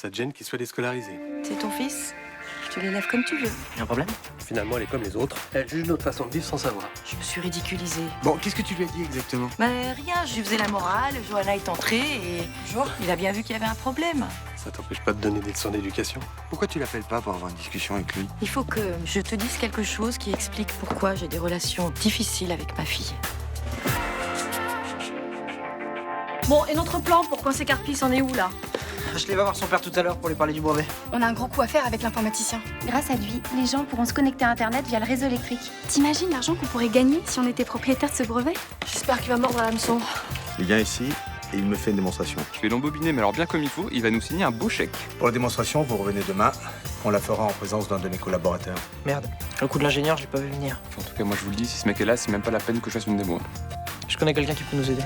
Ça te gêne qu'il soit déscolarisé? C'est ton fils. Tu l'élèves comme tu veux. Y'a un problème? Finalement, elle est comme les autres. Elle juge notre façon de vivre sans savoir. Je me suis ridiculisée. Bon, qu'est-ce que tu lui as dit exactement? Mais rien, je lui faisais la morale, Johanna est entrée et... il a bien vu qu'il y avait un problème. Ça t'empêche pas de donner des leçons d'éducation? Pourquoi tu l'appelles pas pour avoir une discussion avec lui? Il faut que je te dise quelque chose qui explique pourquoi j'ai des relations difficiles avec ma fille. Bon, et notre plan pour coincer Carpi, c'en est où, là? Je vais voir son père tout à l'heure pour lui parler du brevet. On a un gros coup à faire avec l'informaticien. Grâce à lui, les gens pourront se connecter à Internet via le réseau électrique. T'imagines l'argent qu'on pourrait gagner si on était propriétaire de ce brevet? J'espère qu'il va mordre à l'hameçon. Il vient ici et il me fait une démonstration. Je vais l'embobiner, mais alors bien comme il faut, il va nous signer un beau chèque. Pour la démonstration, vous revenez demain. On la fera en présence d'un de mes collaborateurs. Merde, le coup de l'ingénieur, je l'ai pas vu venir. En tout cas, moi je vous le dis, si ce mec est là, c'est même pas la peine que je fasse une démo. Je connais quelqu'un qui peut nous aider.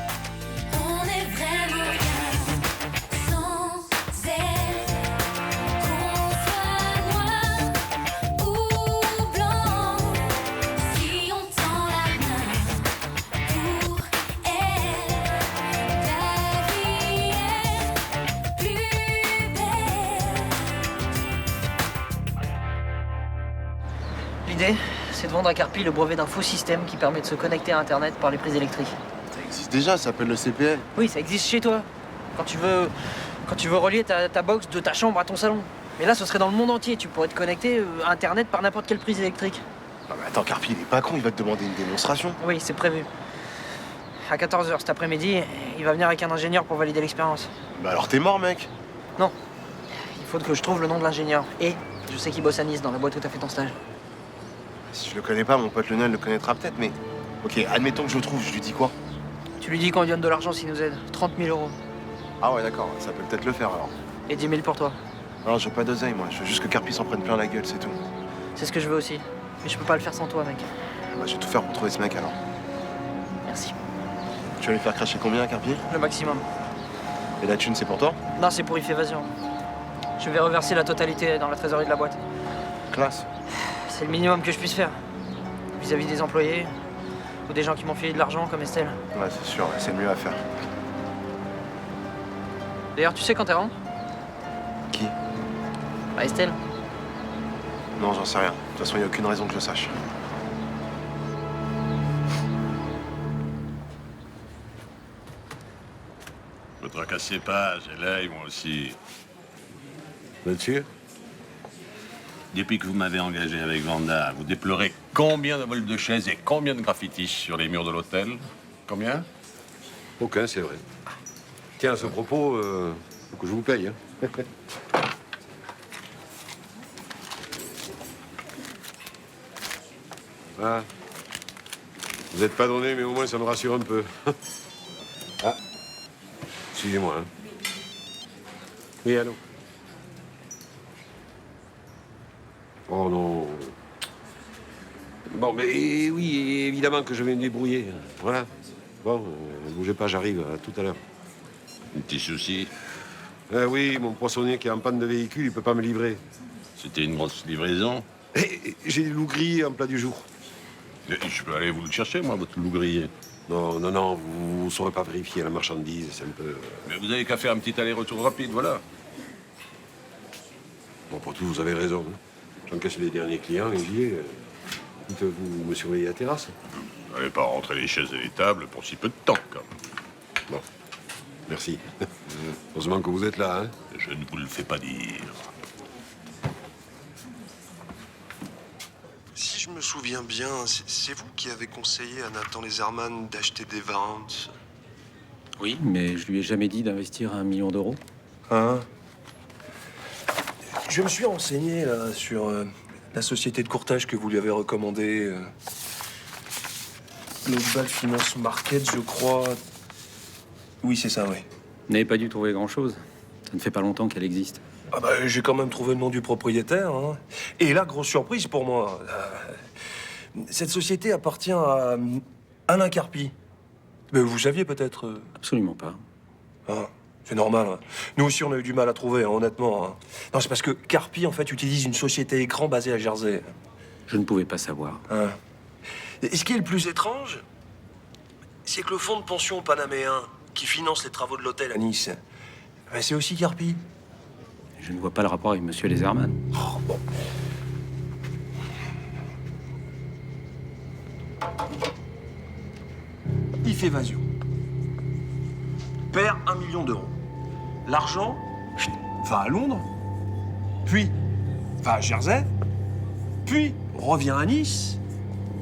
L'idée, c'est de vendre à Carpi le brevet d'un faux système qui permet de se connecter à Internet par les prises électriques. Ça existe déjà, ça s'appelle le CPL. Oui, ça existe chez toi. Quand tu veux relier ta box de ta chambre à ton salon. Mais là, ce serait dans le monde entier. Tu pourrais te connecter à Internet par n'importe quelle prise électrique. Non mais attends, Carpi, il est pas con, il va te demander une démonstration. Oui, c'est prévu. À 14 h cet après-midi, il va venir avec un ingénieur pour valider l'expérience. Bah alors t'es mort, mec. Non. Il faut que je trouve le nom de l'ingénieur. Et je sais qu'il bosse à Nice, dans la boîte où t'as fait ton stage. Si je le connais pas, mon pote Lionel le connaîtra peut-être, mais... Ok, admettons que je le trouve, je lui dis quoi? Tu lui dis qu'on lui donne de l'argent s'il nous aide. 30 000 euros. Ah ouais, d'accord, ça peut peut-être le faire alors. Et 10 000 pour toi. Alors j'ai pas d'oseille, moi, je veux juste que Carpi s'en prenne plein la gueule, c'est tout. C'est ce que je veux aussi. Mais je peux pas le faire sans toi, mec. Bah je vais tout faire pour trouver ce mec alors. Merci. Tu vas lui faire cracher combien, Carpi? Le maximum. Et la thune, c'est pour toi? Non, c'est pour IF Évasion. Je vais reverser la totalité dans la trésorerie de la boîte. Classe. C'est le minimum que je puisse faire. Vis-à-vis des employés, ou des gens qui m'ont filé de l'argent, comme Estelle. Ouais, c'est sûr, c'est le mieux à faire. D'ailleurs, tu sais quand elle rentre? Qui? Bah, Estelle. Non, j'en sais rien. De toute façon, il n'y a aucune raison que je le sache. Me tracassez pas, j'ai l'œil, moi aussi. Vous êtes sûr? Depuis que vous m'avez engagé avec Vanda, vous déplorez combien de vols de chaises et combien de graffitis sur les murs de l'hôtel? Combien? Aucun, c'est vrai. Tiens, à ce propos, faut que je vous paye. Hein. Ah. Vous n'êtes pas donné, mais au moins ça me rassure un peu. Ah. Excusez-moi. Hein. Oui, allô? Oh non. Bon, mais oui, évidemment que je vais me débrouiller. Voilà. Bon, ne bougez pas, j'arrive. À tout à l'heure. Un petit souci. Oui, mon poissonnier qui est en panne de véhicule, il peut pas me livrer. C'était une grosse livraison. J'ai des loups grillés en plat du jour. Je peux aller vous le chercher, moi, votre loup grillé. Non, vous ne saurez pas vérifier la marchandise, c'est un peu... Mais vous avez qu'à faire un petit aller-retour rapide, voilà. Bon, pour tout, vous avez raison. Hein. J'encaisse les derniers clients et j'y ai. Vous me surveillez la terrasse? Vous n'allez pas rentrer les chaises et les tables pour si peu de temps, quand même. Bon, merci. Heureusement que vous êtes là, hein. Je ne vous le fais pas dire. Si je me souviens bien, c'est vous qui avez conseillé à Nathan Leserman d'acheter des ventes. Oui, mais je lui ai jamais dit d'investir 1 million d'euros. Hein? Je me suis renseigné là, sur la société de courtage que vous lui avez recommandée. Global Finance Market, je crois. Oui, c'est ça, oui. Vous n'avez pas dû trouver grand-chose. Ça ne fait pas longtemps qu'elle existe. Ah bah, j'ai quand même trouvé le nom du propriétaire. Hein. Et là, grosse surprise pour moi. Cette société appartient à Alain Carpi. Mais vous saviez peut-être... Absolument pas. Ah, c'est normal. Hein. Nous aussi, on a eu du mal à trouver, hein, honnêtement. Hein. Non, c'est parce que Carpi, en fait, utilise une société écran basée à Jersey. Je ne pouvais pas savoir. Hein. Et ce qui est le plus étrange, c'est que le fonds de pension panaméen qui finance les travaux de l'hôtel à Nice, ben, c'est aussi Carpi. Je ne vois pas le rapport avec Monsieur Leserman. Oh, bon. Il fait évasion. Perd 1 million d'euros. L'argent va à Londres, puis va à Jersey, puis revient à Nice,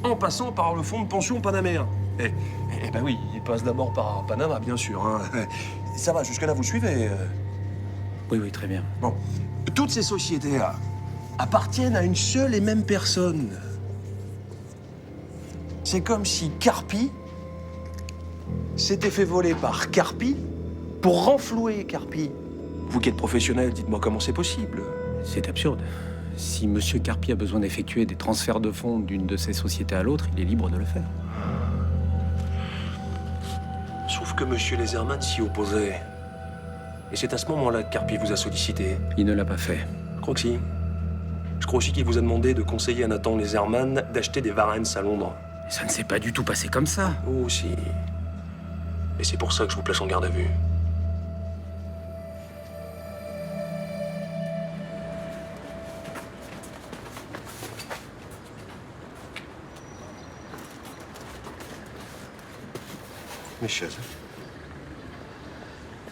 en passant par le fonds de pension panaméen. Eh ben oui, il passe d'abord par Panama, bien sûr. Hein. Ça va, jusque-là, vous suivez Oui, oui, très bien. Bon, toutes ces sociétés-là appartiennent à une seule et même personne. C'est comme si Carpi s'était fait voler par Carpi pour renflouer Carpi. Vous qui êtes professionnel, dites-moi comment c'est possible. C'est absurde. Si Monsieur Carpi a besoin d'effectuer des transferts de fonds d'une de ces sociétés à l'autre, il est libre de le faire. Sauf que Monsieur Leserman s'y opposait. Et c'est à ce moment-là que Carpi vous a sollicité. Il ne l'a pas fait. Je crois que si. Je crois aussi qu'il vous a demandé de conseiller à Nathan Leserman d'acheter des Varens à Londres. Ça ne s'est pas du tout passé comme ça. Oh, si. Et c'est pour ça que je vous place en garde à vue. Mes chaises.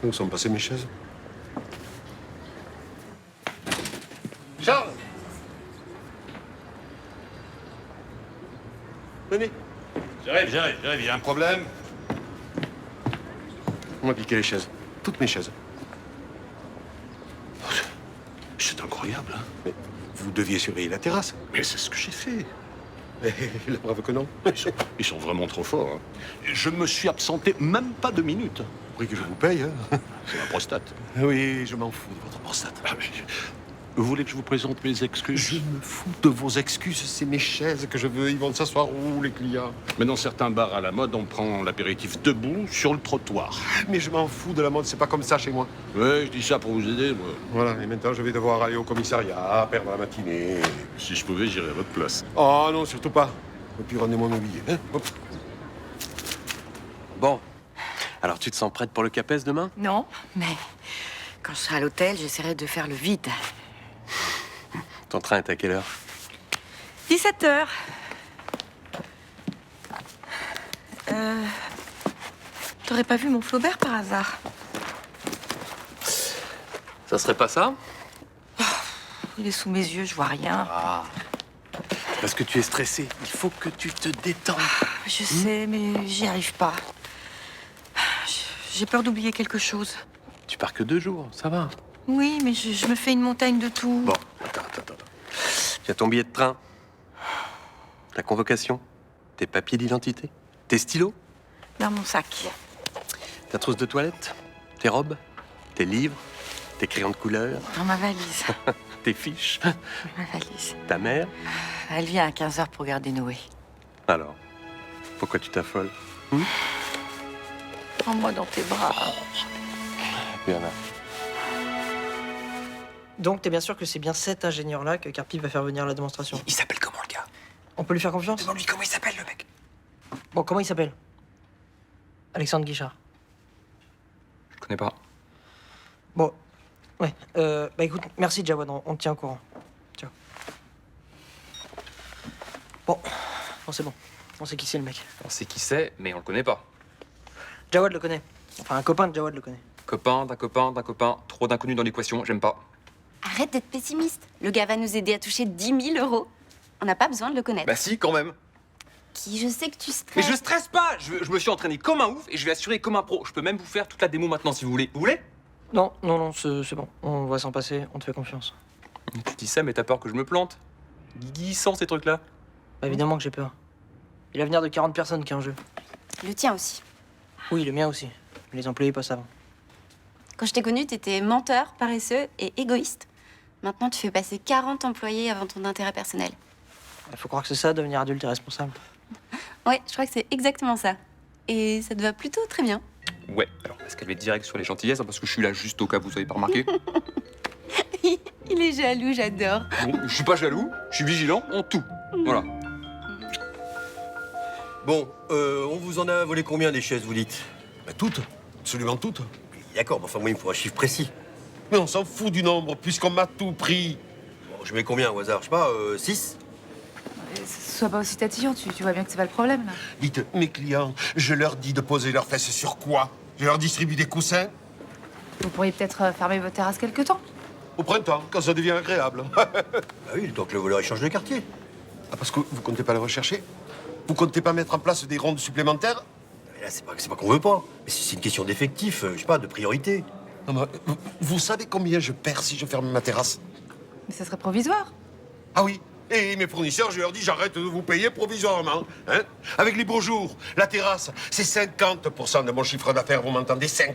Où sont passées mes chaises? Charles! Venez. J'arrive, il y a un problème. On m'a piqué les chaises. Toutes mes chaises. C'est incroyable, hein? Mais vous deviez surveiller la terrasse. Mais c'est ce que j'ai fait. Et la preuve que non. Ils sont vraiment trop forts. Hein. Je me suis absenté même pas 2 minutes. Oui, que je vous paye, hein? C'est ma prostate. Oui, je m'en fous de votre prostate. Ah, mais vous voulez que je vous présente mes excuses? Je me fous de vos excuses, c'est mes chaises que je veux. Ils vont s'asseoir où, les clients? Mais dans certains bars à la mode, on prend l'apéritif debout sur le trottoir. Mais je m'en fous de la mode, c'est pas comme ça chez moi. Ouais, je dis ça pour vous aider, moi. Voilà, et maintenant je vais devoir aller au commissariat, perdre la matinée. Si je pouvais, j'irais à votre place. Oh non, surtout pas. Au pire, ramenez-moi mon billet. Hein? Hop. Bon. Alors, tu te sens prête pour le CAPES demain? Non, mais quand je serai à l'hôtel, j'essaierai de faire le vide. Ton train est à quelle heure? 17h. T'aurais pas vu mon Flaubert par hasard? Ça serait pas ça? Il est sous mes yeux, je vois rien. Ah. Parce que tu es stressé. Il faut que tu te détends. Je sais, mais j'y arrive pas. J'ai peur d'oublier quelque chose. Tu pars que 2 jours, ça va. Oui, mais je me fais une montagne de tout. Bon, attends. Tu as ton billet de train, ta convocation, tes papiers d'identité, tes stylos, Dans mon sac. ta trousse de toilette, tes robes, tes livres, tes crayons de couleur, Dans ma valise. tes fiches, Ma valise. ta mère. Elle vient à 15h pour garder Noé. Alors, pourquoi tu t'affoles? Prends-moi dans tes bras. Bien là. Donc, t'es bien sûr que c'est bien cet ingénieur-là que Carpi va faire venir à la démonstration. Il s'appelle comment, le gars? On peut lui faire confiance? Demande-lui comment il s'appelle, le mec. Bon, comment il s'appelle? Alexandre Guichard. Je connais pas. Bon, ouais. Bah écoute, merci Jawad, on te tient au courant. Ciao. Bon, c'est bon. On sait qui c'est le mec. On sait qui c'est, mais on le connaît pas. Jawad le connaît. Enfin, un copain de Jawad le connaît. Copain d'un copain d'un copain. Trop d'inconnus dans l'équation, j'aime pas. Arrête d'être pessimiste. Le gars va nous aider à toucher 10 000 euros. On n'a pas besoin de le connaître. Bah si, quand même. Qui, je sais que tu stresses. Mais je stresse pas. Je me suis entraîné comme un ouf et je vais assurer comme un pro. Je peux même vous faire toute la démo maintenant si vous voulez. Vous voulez? Non, c'est bon. On va s'en passer, on te fait confiance. Tu dis ça, mais t'as peur que je me plante. Glissant ces trucs-là. Bah, évidemment que j'ai peur. Il y a l'avenir de 40 personnes qui est en jeu. Le tien aussi. Oui, le mien aussi. Les employés passent avant. Quand je t'ai connu, t'étais menteur, paresseux et égoïste. Maintenant, tu fais passer 40 employés avant ton intérêt personnel. Il faut croire que c'est ça, devenir adulte et responsable. Ouais, je crois que c'est exactement ça. Et ça te va plutôt très bien. Ouais, alors est-ce qu'elle va être direct sur les gentillesses hein, parce que je suis là juste au cas où vous avez pas remarqué. Il est jaloux, j'adore. Bon, je suis pas jaloux, je suis vigilant en tout. Voilà. Bon, on vous en a volé combien des chaises, vous dites? Bah, toutes. Absolument toutes. D'accord, mais enfin, moi, il me faut un chiffre précis. Mais on s'en fout du nombre, puisqu'on m'a tout pris. Bon, je mets combien au hasard? Je sais pas, 6? Sois pas aussi tatillon, tu vois bien que c'est pas le problème, là. Dites, mes clients, je leur dis de poser leurs fesses sur quoi? Je leur distribue des coussins? Vous pourriez peut-être fermer votre terrasse quelque temps. Au printemps, quand ça devient agréable. Bah oui, le temps que le voleur échange de quartier. Ah, parce que vous comptez pas le rechercher? Vous comptez pas mettre en place des rondes supplémentaires? Mais là, c'est pas qu'on veut pas. Mais c'est une question d'effectif, je sais pas, de priorité. Non, mais vous savez combien je perds si je ferme ma terrasse? Mais ça serait provisoire. Ah oui. Et mes fournisseurs, je leur dis, j'arrête de vous payer provisoirement. Hein? Avec les beaux jours, la terrasse, c'est 50% de mon chiffre d'affaires, vous m'entendez? 50%.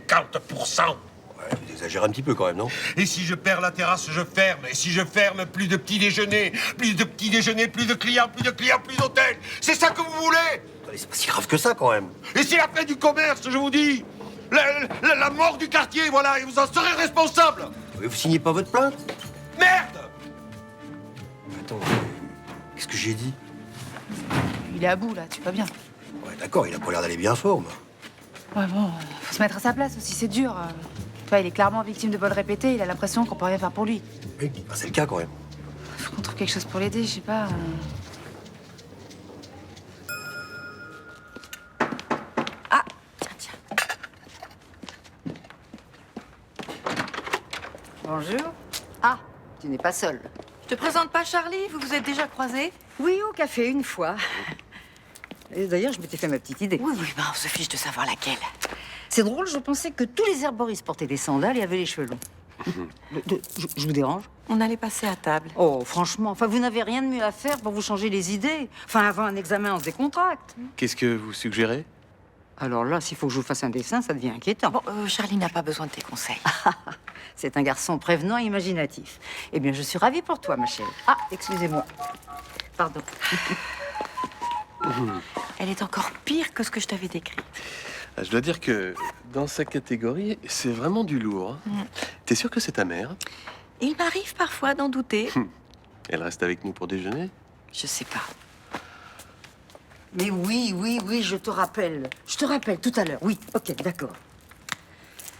Ouais, vous exagérez un petit peu quand même, non? Et si je perds la terrasse, je ferme. Et si je ferme, plus de petits déjeuners, plus de petits déjeuners, plus de clients, plus d'hôtels. C'est ça que vous voulez? Attendez, c'est pas si grave que ça quand même. Et c'est la fin du commerce, je vous dis. La mort du quartier, voilà, et vous en serez responsable. Mais vous signez pas votre plainte? Merde! Attends, qu'est-ce que j'ai dit? Il est à bout, là, tu vas bien. Ouais, d'accord, il a pas l'air d'aller bien fort, moi. Ouais, bon, faut se mettre à sa place aussi, c'est dur. Tu vois, il est clairement victime de vols répétés, il a l'impression qu'on peut rien faire pour lui. Oui, bah, c'est le cas quand même. Faut qu'on trouve quelque chose pour l'aider, je sais pas. Ah, tiens. Bonjour. Ah, tu n'es pas seule. Je te présente pas Charlie, vous vous êtes déjà croisés? Oui, au café, une fois. Et d'ailleurs, je m'étais fait ma petite idée. Oui, ben on se fiche de savoir laquelle. C'est drôle, je pensais que tous les herboristes portaient des sandales et avaient les cheveux longs. Je vous dérange? On allait passer à table. Oh, franchement, enfin, vous n'avez rien de mieux à faire pour vous changer les idées. Enfin, avant un examen, on se décontracte. Qu'est-ce que vous suggérez? Alors là, s'il faut que je vous fasse un dessin, ça devient inquiétant. Bon, Charlie n'a pas besoin de tes conseils. C'est un garçon prévenant et imaginatif. Eh bien, je suis ravie pour toi, ma chérie. Ah, excusez-moi. Pardon. Elle est encore pire que ce que je t'avais décrit. Je dois dire que dans sa catégorie, c'est vraiment du lourd. Hein. T'es sûr que c'est ta mère? Il m'arrive parfois d'en douter. Elle reste avec nous pour déjeuner? Je sais pas. Mais oui, je te rappelle. Je te rappelle tout à l'heure. Oui, ok, d'accord.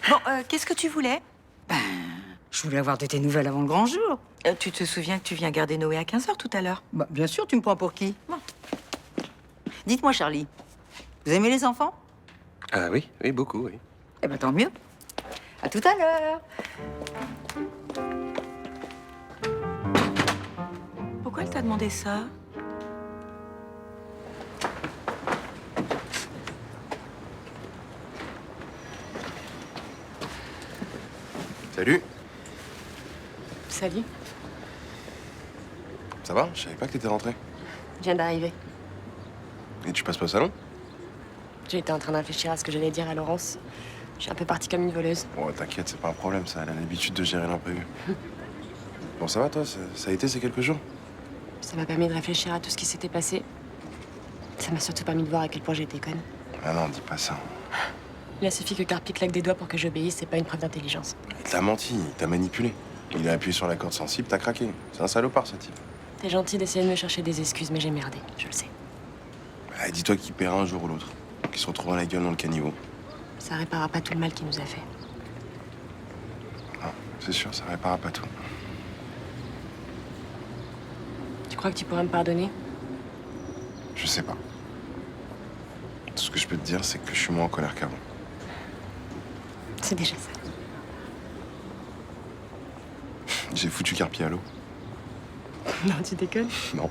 Bon, qu'est-ce que tu voulais? Je voulais avoir de tes nouvelles avant le grand jour. Tu te souviens que tu viens garder Noé à 15h tout à l'heure? Bah, bien sûr, tu me prends pour qui? Bon. Dites-moi, Charlie, vous aimez les enfants? Ah oui, oui, beaucoup, oui. Eh ben, tant mieux. À tout à l'heure. Pourquoi elle t'a demandé ça? Salut. Salut. Ça va? Je savais pas que t'étais rentré. Je viens d'arriver. Et tu passes pas au salon? J'étais en train de réfléchir à ce que j'allais dire à Laurence. Je suis un peu partie comme une voleuse. Bon, t'inquiète, c'est pas un problème, ça. Elle a l'habitude de gérer l'imprévu. Bon, ça va, toi? Ça a été ces quelques jours? Ça m'a permis de réfléchir à tout ce qui s'était passé. Ça m'a surtout permis de voir à quel point j'étais conne. Ah non, dis pas ça. Il a suffi que Carpi claque des doigts pour que j'obéisse, c'est pas une preuve d'intelligence. Il t'a menti, il t'a manipulé. Il a appuyé sur la corde sensible, t'as craqué. C'est un salopard, ce type. T'es gentil d'essayer de me chercher des excuses, mais j'ai merdé, je le sais. Ah, dis-toi qu'il paiera un jour ou l'autre. Qu'il se retrouvera la gueule dans le caniveau. Ça réparera pas tout le mal qu'il nous a fait. Non, c'est sûr, ça réparera pas tout. Tu crois que tu pourras me pardonner? Je sais pas. Tout ce que je peux te dire, c'est que je suis moins en colère qu'avant. C'est déjà ça. J'ai foutu Carpi à l'eau. Non, tu déconnes? Non.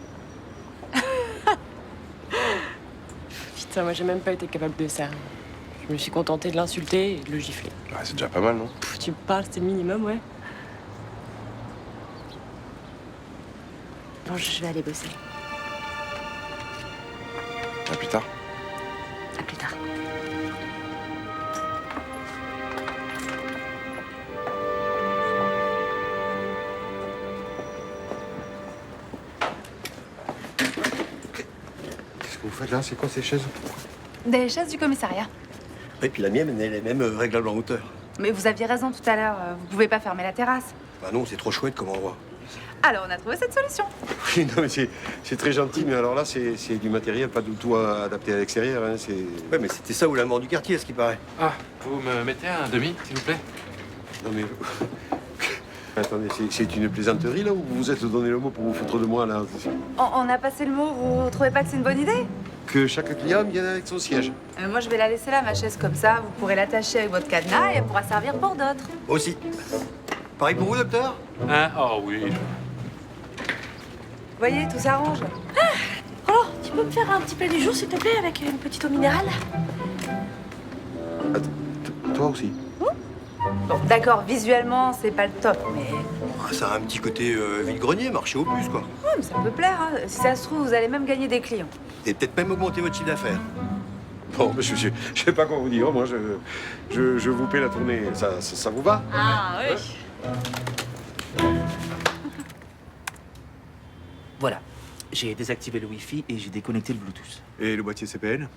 Putain, moi j'ai même pas été capable de ça. Je me suis contentée de l'insulter et de le gifler. Ouais, c'est déjà pas mal, non? Tu me parles, c'est le minimum, ouais. Bon, je vais aller bosser. À plus tard. À plus tard. Qu'est-ce que vous faites là? C'est quoi ces chaises? Des chaises du commissariat. Et puis la mienne, elle est même réglable en hauteur. Mais vous aviez raison tout à l'heure, vous pouvez pas fermer la terrasse. Bah non, c'est trop chouette comme endroit. Alors on a trouvé cette solution. Oui, non, mais c'est très gentil, mais alors là, c'est du matériel pas du tout adapté à l'extérieur. Hein, Ouais, mais c'était ça ou la mort du quartier, à ce qui paraît. Ah, vous me mettez un demi, s'il vous plaît? Non, mais Attendez, c'est une plaisanterie, là, ou vous vous êtes donné le mot pour vous foutre de moi, là? On a passé le mot, vous trouvez pas que c'est une bonne idée? Que chaque client vienne avec son siège. Moi, je vais la laisser là, ma chaise, comme ça. Vous pourrez l'attacher avec votre cadenas et elle pourra servir pour d'autres. Aussi. Pareil pour vous, docteur? Hein? Oh oui. Vous voyez, tout s'arrange. Oh, tu peux me faire un petit plat du jour, s'il te plaît, avec une petite eau minérale? Toi aussi. Bon, d'accord, visuellement, c'est pas le top, mais... Ah, ça a un petit côté vide-grenier, marché aux puces, quoi. Ouais, mais ça peut plaire, hein. Si ça se trouve, vous allez même gagner des clients. Et peut-être même augmenter votre chiffre d'affaires. Bon, mais je sais pas quoi vous dire. Moi, je vous paie la tournée. Ça vous va? Ah oui. Voilà. J'ai désactivé le Wi-Fi et j'ai déconnecté le Bluetooth. Et le boîtier CPL?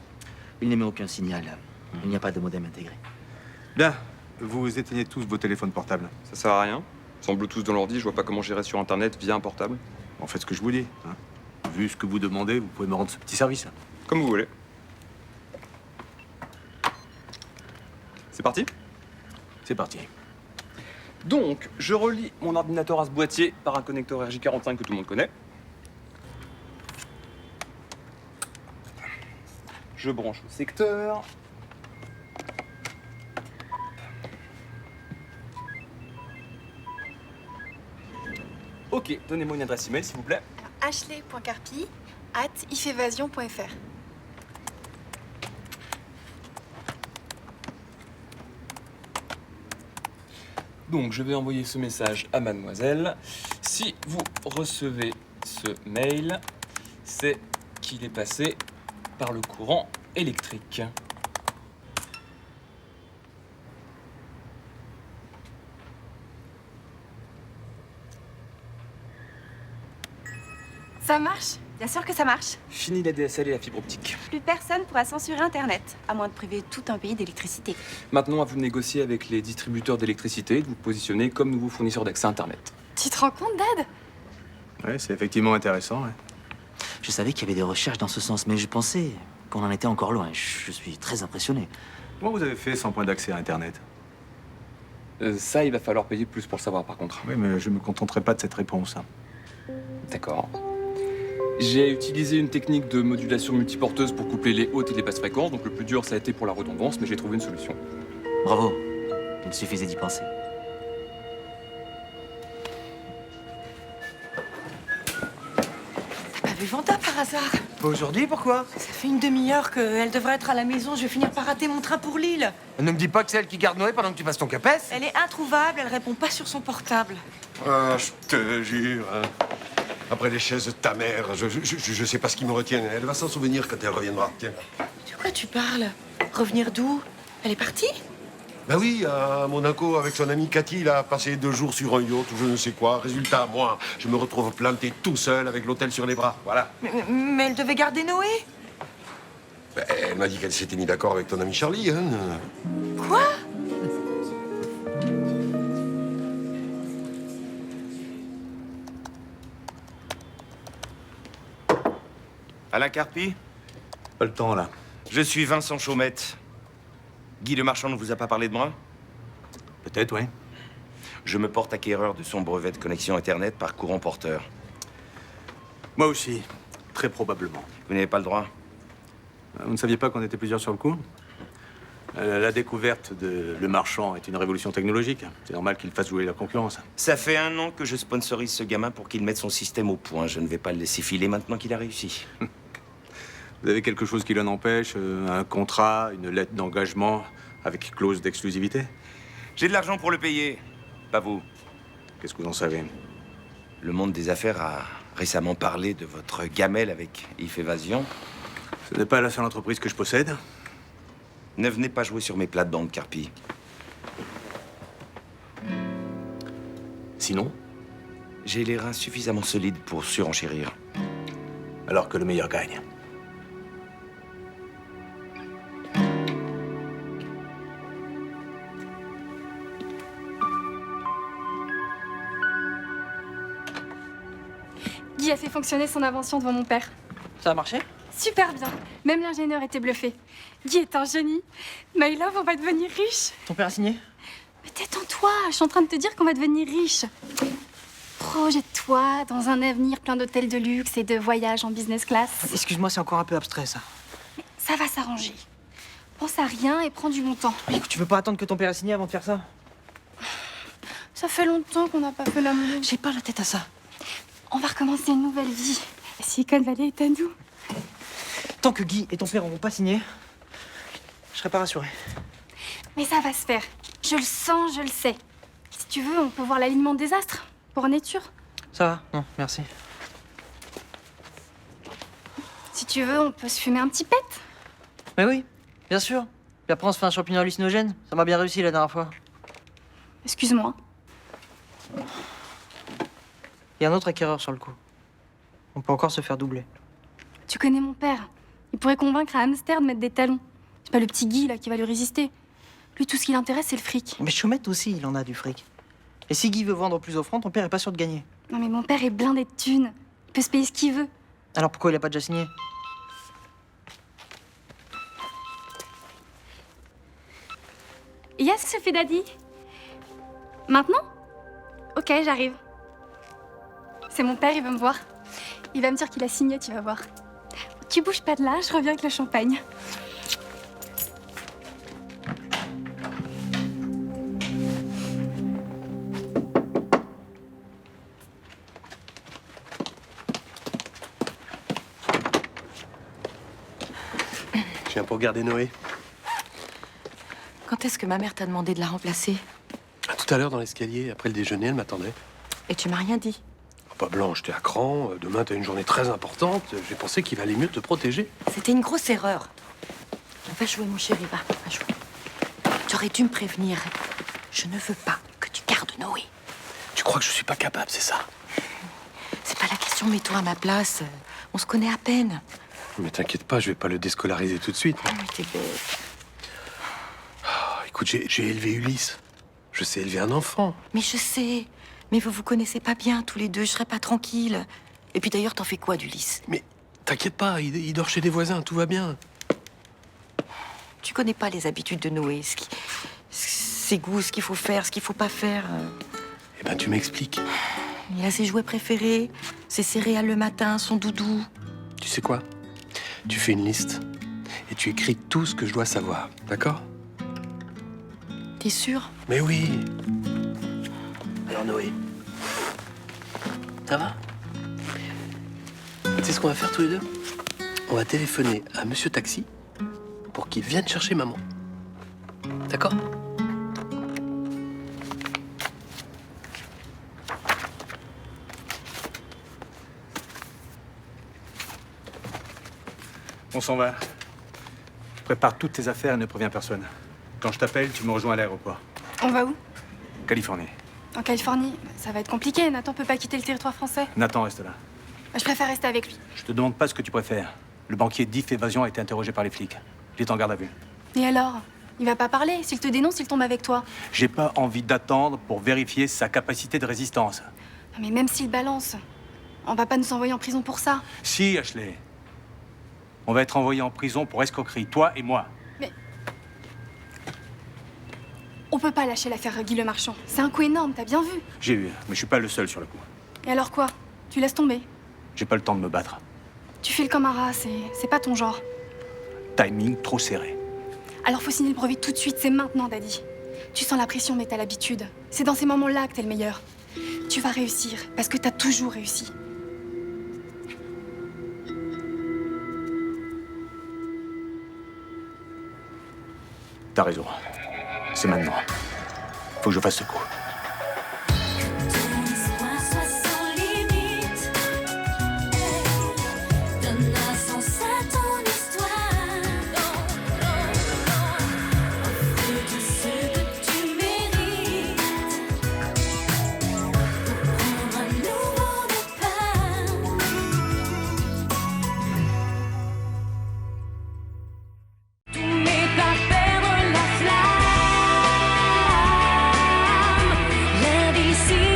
Il n'émet aucun signal. Il n'y a pas de modem intégré. Bien. Vous éteignez tous vos téléphones portables. Ça sert à rien. Sans Bluetooth dans l'ordi, je vois pas comment gérer sur Internet via un portable. En fait, ce que je vous dis. Hein. Vu ce que vous demandez, vous pouvez me rendre ce petit service. Comme vous voulez. C'est parti? C'est parti. Donc, je relie mon ordinateur à ce boîtier par un connecteur RJ45 que tout le monde connaît. Je branche au secteur. Ok, donnez-moi une adresse email s'il vous plaît. ashley.carpi@ifevasion.fr. Donc, je vais envoyer ce message à mademoiselle. Si vous recevez ce mail, c'est qu'il est passé par le courant électrique. Ça marche? Bien sûr que ça marche. Fini la DSL et la fibre optique. Plus personne pourra censurer Internet, à moins de priver tout un pays d'électricité. Maintenant, à vous de négocier avec les distributeurs d'électricité et de vous positionner comme nouveau fournisseur d'accès Internet. Tu te rends compte, Dad? Ouais, c'est effectivement intéressant. Ouais. Je savais qu'il y avait des recherches dans ce sens, mais je pensais qu'on en était encore loin. Je suis très impressionné. Comment vous avez fait sans point d'accès à Internet? Ça, il va falloir payer plus pour le savoir, par contre. Oui, mais je me contenterai pas de cette réponse. Hein. D'accord. J'ai utilisé une technique de modulation multiporteuse pour coupler les hautes et les basses fréquences, donc le plus dur, ça a été pour la redondance, mais j'ai trouvé une solution. Bravo. Il suffisait d'y penser. T'as pas vu Vanda par hasard? Pas aujourd'hui, pourquoi? Ça fait une demi-heure qu'elle devrait être à la maison. Je vais finir par rater mon train pour Lille. Ne me dis pas que c'est elle qui garde Noé pendant que tu passes ton capes. Elle est introuvable, elle répond pas sur son portable. Ah, je te jure. Hein. Après les chaises de ta mère, je sais pas ce qui me retient. Elle va s'en souvenir quand elle reviendra. Tiens. De quoi tu parles? Revenir d'où? Elle est partie? Ben oui, à Monaco, avec son amie Cathy, il a passé 2 jours sur un yacht ou je ne sais quoi. Résultat, moi, je me retrouve planté tout seul avec l'hôtel sur les bras. Voilà. Mais elle devait garder Noé? Ben, elle m'a dit qu'elle s'était mis d'accord avec ton ami Charlie. Hein. Quoi? Alain Carpi? Pas le temps, là. Je suis Vincent Chaumette. Guy Le Marchand ne vous a pas parlé de moi? Peut-être, oui. Je me porte acquéreur de son brevet de connexion Internet par courant porteur. Moi aussi. Très probablement. Vous n'avez pas le droit? Vous ne saviez pas qu'on était plusieurs sur le coup? La découverte de Le Marchand est une révolution technologique. C'est normal qu'il fasse jouer la concurrence. Ça fait 1 an que je sponsorise ce gamin pour qu'il mette son système au point. Je ne vais pas le laisser filer maintenant qu'il a réussi. Vous avez quelque chose qui l'en empêche? Un contrat, une lettre d'engagement avec clause d'exclusivité? J'ai de l'argent pour le payer. Pas vous. Qu'est-ce que vous en savez? Le monde des affaires a récemment parlé de votre gamelle avec If Evasion. Ce n'est pas la seule entreprise que je possède. Ne venez pas jouer sur mes plates-bandes, Carpi. Sinon? J'ai les reins suffisamment solides pour surenchérir. Alors que le meilleur gagne. Guy a fait fonctionner son invention devant mon père. Ça a marché? Super bien. Même l'ingénieur était bluffé. Guy est un génie. My love, on va devenir riche. Ton père a signé? Mais détends-toi, je suis en train de te dire qu'on va devenir riche. Projette-toi dans un avenir plein d'hôtels de luxe et de voyages en business class. Excuse-moi, c'est encore un peu abstrait, ça. Ça va s'arranger. Pense à rien et prends du bon temps. Mais tu veux pas attendre que ton père ait signé avant de faire ça? Ça fait longtemps qu'on n'a pas fait l'amour. J'ai pas la tête à ça. On va recommencer une nouvelle vie. Silicon Valley est à nous. Tant que Guy et ton père n'auront pas signé, je serai pas rassuré. Mais ça va se faire. Je le sens, je le sais. Si tu veux, on peut voir l'alignement des astres. Pour en être sûr. Ça va? Non, merci. Si tu veux, on peut se fumer un petit pet. Mais oui, bien sûr. Puis après, on se fait un champignon hallucinogène. Ça m'a bien réussi la dernière fois. Excuse-moi. Il y a un autre acquéreur sur le coup. On peut encore se faire doubler. Tu connais mon père. Il pourrait convaincre un hamster de mettre des talons. C'est pas le petit Guy, là, qui va lui résister. Lui, tout ce qui l'intéresse, c'est le fric. Mais Chaumette aussi, il en a du fric. Et si Guy veut vendre plus offrant, ton père est pas sûr de gagner. Non, mais mon père est blindé de thunes. Il peut se payer ce qu'il veut. Alors pourquoi il a pas déjà signé? Yes, Sophie Daddy. Maintenant? Ok, j'arrive. C'est mon père, il veut me voir. Il va me dire qu'il a signé, tu vas voir. Tu bouges pas de là, je reviens avec le champagne. Je viens pour garder Noé. Quand est-ce que ma mère t'a demandé de la remplacer? Tout à l'heure dans l'escalier, après le déjeuner, elle m'attendait. Et tu m'as rien dit? Pas Blanche, t'es à cran. Demain, t'as une journée très importante. J'ai pensé qu'il valait mieux te protéger. C'était une grosse erreur. Va jouer, mon chéri, va jouer. Tu aurais dû me prévenir. Je ne veux pas que tu gardes Noé. Tu crois que je suis pas capable, c'est ça? C'est pas la question, mets-toi à ma place. On se connaît à peine. Mais t'inquiète pas, je vais pas le déscolariser tout de suite. Oh, mais t'es bête. Écoute, j'ai élevé Ulysse. Je sais élever un enfant. Mais je sais. Mais vous vous connaissez pas bien, tous les deux. Je serais pas tranquille. Et puis d'ailleurs, t'en fais quoi d'Ulysse? Mais t'inquiète pas, il dort chez des voisins, tout va bien. Tu connais pas les habitudes de Noé, ses goûts, ce qu'il faut faire, ce qu'il faut pas faire. Eh ben, tu m'expliques. Il a ses jouets préférés, ses céréales le matin, son doudou. Tu sais quoi? Tu fais une liste et tu écris tout ce que je dois savoir, d'accord? T'es sûr? Mais oui. Alors Noé, ça va? Tu sais ce qu'on va faire tous les deux? On va téléphoner à Monsieur Taxi pour qu'il vienne chercher maman. D'accord? On s'en va. Prépare toutes tes affaires et ne préviens personne. Quand je t'appelle, tu me rejoins à l'aéroport. On va où? Californie. En Californie. Ça va être compliqué. Nathan peut pas quitter le territoire français. Nathan reste là. Je préfère rester avec lui. Je te demande pas ce que tu préfères. Le banquier d'IF Évasion a été interrogé par les flics. Il est en garde à vue. Et alors? Il va pas parler. S'il te dénonce, il tombe avec toi. J'ai pas envie d'attendre pour vérifier sa capacité de résistance. Non, mais même s'il balance, on va pas nous envoyer en prison pour ça. Si, Ashley. On va être envoyés en prison pour escroquerie, toi et moi. Mais on peut pas lâcher l'affaire Guy Le Marchand. C'est un coup énorme, t'as bien vu. J'ai vu, mais je suis pas le seul sur le coup. Et alors quoi? Tu laisses tomber? J'ai pas le temps de me battre. Tu files comme un rat, c'est pas ton genre. Timing trop serré. Alors faut signer le brevet tout de suite, c'est maintenant, Daddy. Tu sens la pression, mais t'as l'habitude. C'est dans ces moments-là que t'es le meilleur. Tu vas réussir, parce que t'as toujours réussi. T'as raison. C'est maintenant. Faut que je fasse ce coup.